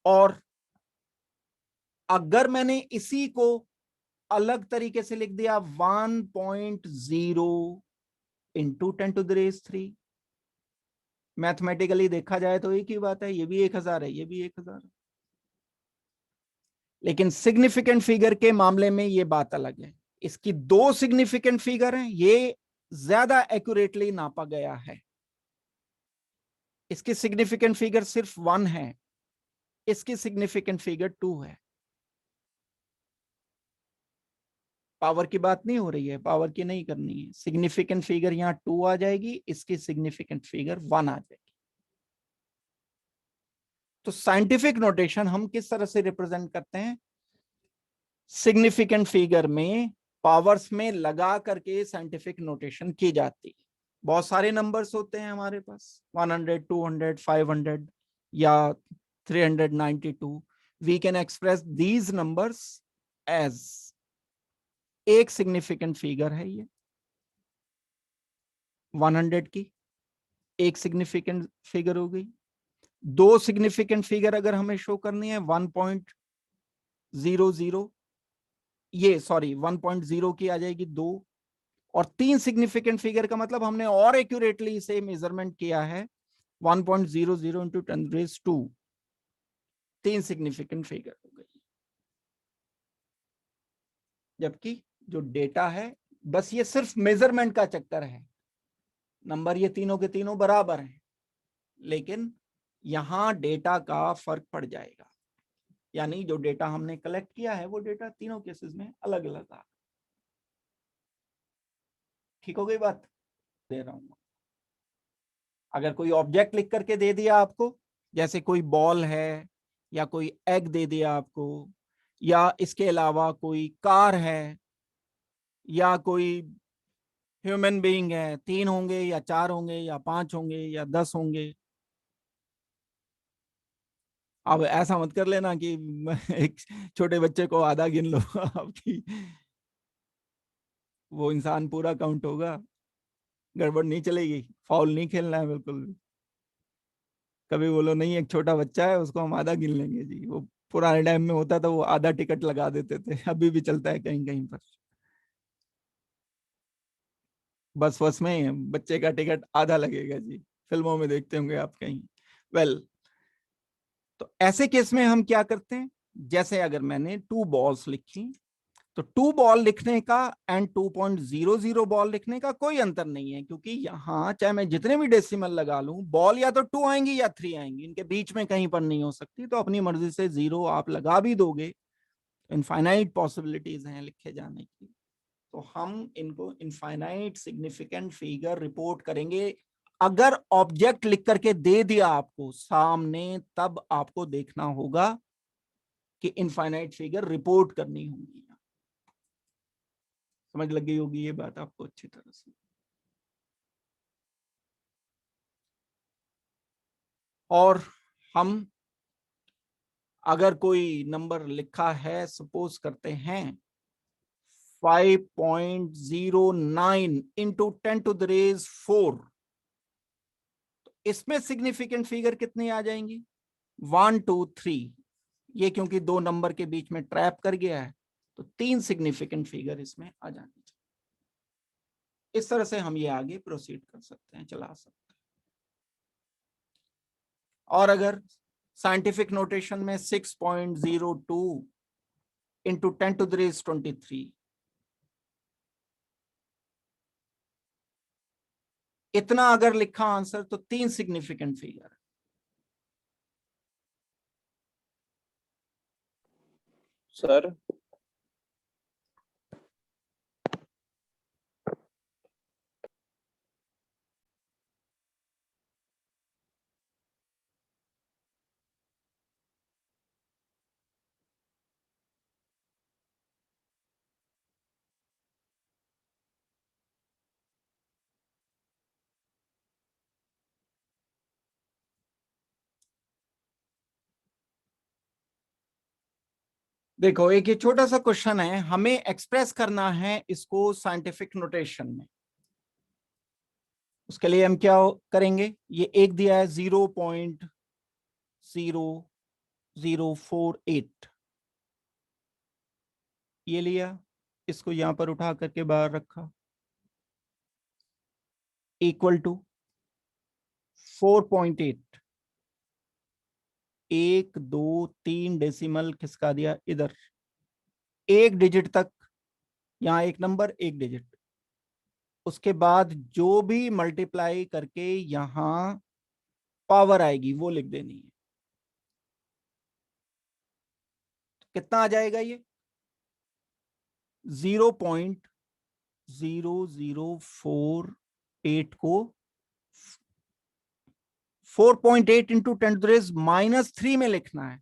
और अगर मैंने इसी को अलग तरीके से लिख दिया 1.0 इंटू 10⁻³ मैथमेटिकली देखा जाए तो एक ही बात है, ये भी 1000 है, ये भी 1000 है। लेकिन सिग्निफिकेंट फिगर के मामले में ये बात अलग है। इसकी दो सिग्निफिकेंट फिगर हैं, ये ज्यादा एक्यूरेटली नापा गया है। इसकी सिग्निफिकेंट फिगर सिर्फ 1 है, इसकी सिग्निफिकेंट फिगर 2 है। पावर की बात नहीं हो रही है, पावर की नहीं करनी है। सिग्निफिकेंट फिगर यहां 2 आ जाएगी, इसकी सिग्निफिकेंट फिगर 1 आ जाएगी। तो साइंटिफिक नोटेशन हम किस तरह से रिप्रेजेंट करते हैं? सिग्निफिकेंट फिगर में पावर्स में लगा करके साइंटिफिक नोटेशन की जाती है। बहुत सारे नंबर्स होते हैं हमारे पास, 100, 200, 500 या 392। We can express these numbers as, एक सिग्निफिकेंट फिगर है ये 100 की, एक सिग्निफिकेंट फिगर हो गई। दो सिग्निफिकेंट फिगर अगर हमें शो करनी है 1.00, ये सॉरी 1.0 की आ जाएगी 2। और तीन सिग्निफिकेंट फिगर का मतलब हमने और एक्यूरेटली इसे मेजरमेंट किया है 1.00 इंटू 10⁻², तीन सिग्निफिकेंट फिगर हो गई। जबकि जो डेटा है, बस ये सिर्फ मेजरमेंट का चक्कर है, नंबर ये तीनों के तीनों बराबर हैं, लेकिन यहां डेटा का फर्क पड़ जाएगा। यानी जो डेटा हमने कलेक्ट किया है वो डेटा तीनों केसेस में अलग अलग आ। ठीक हो गई बात? दे रहा हूं, अगर कोई ऑब्जेक्ट लिख करके दे दिया आपको, जैसे कोई बॉल है या कोई एग दे दिया आपको, या इसके अलावा कोई कार है या कोई ह्यूमन बीइंग है, 3 होंगे या 4 होंगे या 5 होंगे या 10 होंगे। अब ऐसा मत कर लेना कि एक छोटे बच्चे को आधा गिन लो आपकी, वो इंसान पूरा काउंट होगा, गड़बड़ नहीं चलेगी, फाउल नहीं खेलना है बिल्कुल भी। कभी बोलो नहीं एक छोटा बच्चा है उसको हम आधा गिन लेंगे जी, वो पुराने टाइम में होता था, वो आधा टिकट लगा देते थे, अभी भी चलता है कहीं कहीं पर। बस में बच्चे का टिकट आधा लगेगा जी, फिल्मों में देखते होंगे आप कहीं। वेल, तो ऐसे केस में हम क्या करते हैं, जैसे अगर मैंने 2 बॉल्स लिखी, तो 2 बॉल लिखने का एंड 2.00 बॉल लिखने का कोई अंतर नहीं है, क्योंकि यहां चाहे मैं जितने भी डेसिमल लगा लूं, बॉल या तो 2 आएंगी या 3 आएंगी, इनके बीच में कहीं पर नहीं हो सकती। तो अपनी मर्जी से 0 आप लगा भी दोगे, इनफाइनाइट पॉसिबिलिटीज हैं लिखे जाने की, तो हम इनको इनफाइनाइट सिग्निफिकेंट फिगर रिपोर्ट करेंगे। अगर ऑब्जेक्ट लिख करके दे दिया आपको सामने, तब आपको देखना होगा कि इनफाइनाइट फिगर रिपोर्ट करनी होगी। समझ लग गई होगी ये बात आपको अच्छी तरह से। और हम अगर कोई नंबर लिखा है, सपोज करते हैं 5.09 इंटू 10⁻⁴, तो इसमें सिग्निफिकेंट फिगर कितनी आ जाएंगी? 123। ये क्योंकि दो नंबर के बीच में ट्रैप कर गया है, तो 3 सिग्निफिकेंट फिगर इसमें आ जानी चाहिए। इस तरह से हम ये आगे प्रोसीड कर सकते हैं, चला सकते हैं। और अगर साइंटिफिक नोटेशन में 6.02 इंटू 10⁻23, इतना अगर लिखा आंसर, तो 3 सिग्निफिकेंट फिगर। सर देखो, एक ये छोटा सा क्वेश्चन है, हमें एक्सप्रेस करना है इसको साइंटिफिक नोटेशन में। उसके लिए हम क्या करेंगे, ये एक दिया है 0.0048, ये लिया, इसको यहां पर उठा करके बाहर रखा, इक्वल टू 4.8, 1 2 3 खिसका दिया इधर, एक डिजिट तक, यहां एक नंबर एक डिजिट, उसके बाद जो भी मल्टीप्लाई करके यहां पावर आएगी वो लिख देनी है। तो कितना आ जाएगा ये, 0.0048 को 4.8 इंटू 10⁻³ में लिखना है।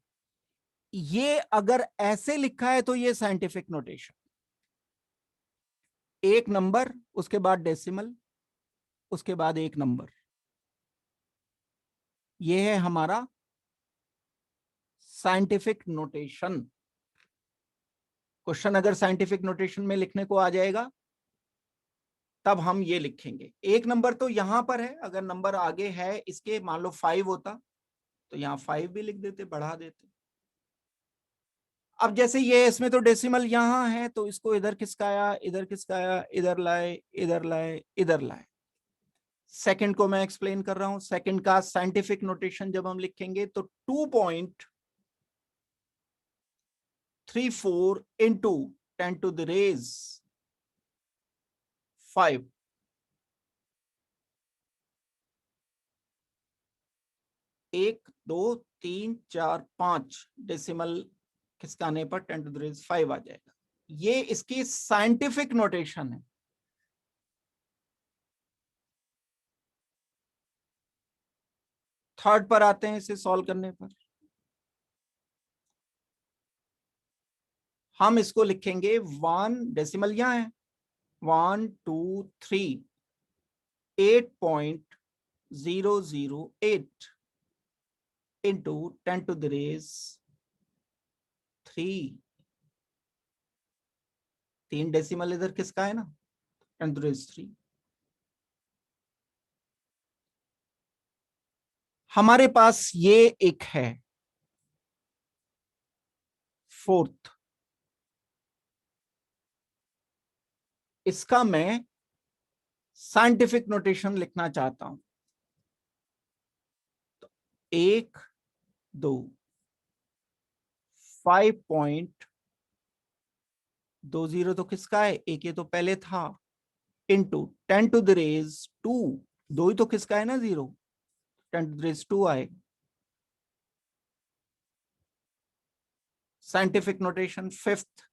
ये अगर ऐसे लिखा है तो ये साइंटिफिक नोटेशन, एक नंबर उसके बाद डेसिमल उसके बाद एक नंबर, ये है हमारा साइंटिफिक नोटेशन। क्वेश्चन अगर साइंटिफिक नोटेशन में लिखने को आ जाएगा तब हम ये लिखेंगे। एक नंबर तो यहां पर है, अगर नंबर आगे है इसके, मान लो 5 होता तो यहां 5 भी लिख देते, बढ़ा देते। अब जैसे ये इसमें तो डेसिमल यहां है तो इसको इधर खिसकाया, इधर खिसकाया, इधर लाए, इधर लाए, इधर लाए। सेकंड को मैं एक्सप्लेन कर रहा हूं। सेकंड का साइंटिफिक नोटेशन जब हम लिखेंगे तो 2.34 इंटू 10⁵ 1 2 3 4 5 डेसिमल खिसकाने पर 10⁵ आ जाएगा। ये इसकी साइंटिफिक नोटेशन है। थर्ड पर आते हैं, इसे सॉल्व करने पर हम इसको लिखेंगे 1 डेसिमल यहां है, 1 2 3 8.008 इंटू 10⁵, 3 डेसिमल इधर किसका है ना, 10⁵। हमारे पास ये एक है फोर्थ, इसका मैं साइंटिफिक नोटेशन लिखना चाहता हूं। तो 1 2 5.20 तो किसका है, एक ये तो पहले था, इंटू 10⁵2, दो ही तो किसका है ना, 0, 10⁵2 आएगा। साइंटिफिक नोटेशन फिफ्थ,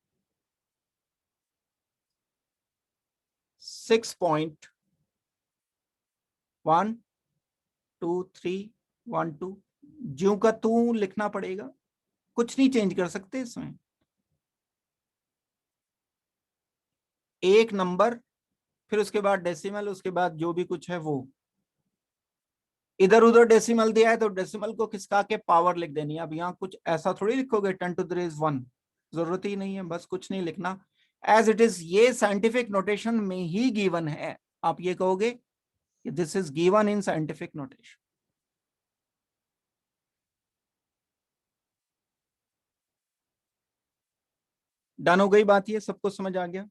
6.12312, ज्यों का तू लिखना पड़ेगा, कुछ नहीं चेंज कर सकते इसमें। एक नंबर, फिर उसके बाद डेसिमल, उसके बाद जो भी कुछ है वो, इधर उधर डेसिमल दिया है तो डेसिमल को खिसका के पावर लिख देनी है। अब यहाँ कुछ ऐसा थोड़ी लिखोगे 10⁻1, जरूरत ही नहीं है, बस कुछ नहीं लिखना, एज इट इज। ये साइंटिफिक नोटेशन में ही गिवन है। आप ये कहोगे कि this is given in scientific notation. Done हो गई बात, ये सबको समझ आ गया।